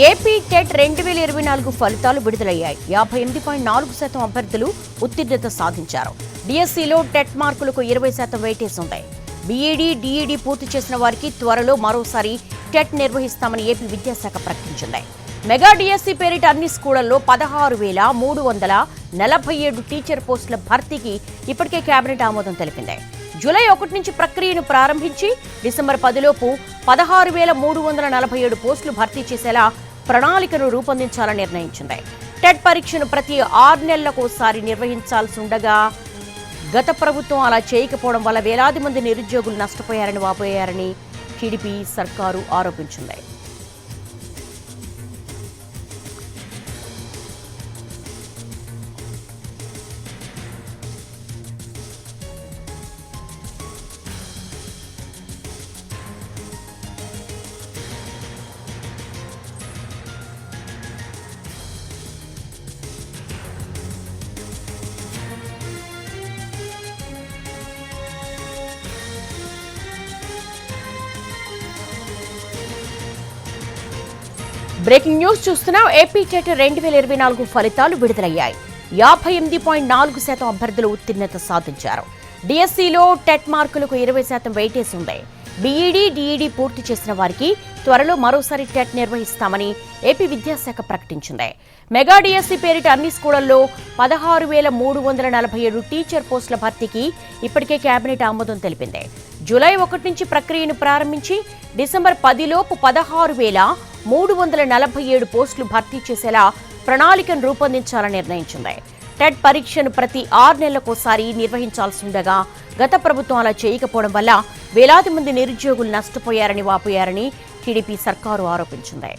AP TET 2024 ఫలితాలు విడుదలయ్యాయి. 58.4% అభ్యర్థులు ఉత్తీర్ణత సాధించారు. డిఎస్సిలో టెట్ మార్కులకు 20% వెయిటేజ్ ఉంది. బీఈడీ, డీఈడీ పూర్తి చేసిన వారికి త్వరలో మరోసారి టెట్ నిర్వహిస్తామని ఏపీ విద్యాశాఖ ప్రకటించింది. మెగా డిఎస్సి పేరిట అన్ని స్కూళ్లలో 16,347 టీచర్ పోస్టుల భర్తీకి ఇప్పటికే కేబినెట్ ఆమోదం తెలిపింది. జూలై 1 నుంచి ప్రక్రియను ప్రారంభించి డిసెంబర్ 10 లోపు 16,347 పోస్టులు భర్తీ చేసేలా ప్రణాళికను రూపొందించాలని నిర్ణయించింది. టెట్ పరీక్షను ప్రతి 6 నెలలకోసారి నిర్వహించాల్సి ఉండగా గత ప్రభుత్వం అలా చేయకపోవడం వల్ల వేలాది మంది నిరుద్యోగులు నష్టపోయారని వాపోయారని టీడీపీ సర్కారు ఆరోపించింది. బ్రేకింగ్ న్యూస్ చూస్తున్నాం. ఏపీ టెట్ 2024 ఫలితాలు విడుదలయ్యాయి. 58.4% అభ్యర్థులు ఉత్తీర్ణత సాధించారు. డిఎస్సిలో టెట్ మార్కులకు 20% వెయిటేజ్ ఉంది. బీఈడీ, డీఈడీ పూర్తి చేసిన వారికి త్వరలో మరోసారి టెట్ నిర్వహిస్తామని ఏపీ విద్యాశాఖ ప్రకటించింది. మెగా డిఎస్సి పేరిట అన్ని స్కూళ్లలో 16,347 టీచర్ పోస్టుల భర్తీకి ఇప్పటికే కేబినెట్ ఆమోదం తెలిపింది. జూలై 1 నుంచి ప్రక్రియను ప్రారంభించి డిసెంబర్ 10 లోపు 16,347 పోస్టులు భర్తీ చేసేలా ప్రణాళికను రూపొందించాలని నిర్ణయించింది. టెట్ పరీక్షను ప్రతి 6 నెలలకోసారి నిర్వహించాల్సి ఉండగా గత ప్రభుత్వం అలా చేయకపోవడం వల్ల వేలాది మంది నిరుద్యోగులు నష్టపోయారని వాపోయారని టీడీపీ సర్కారు ఆరోపించింది.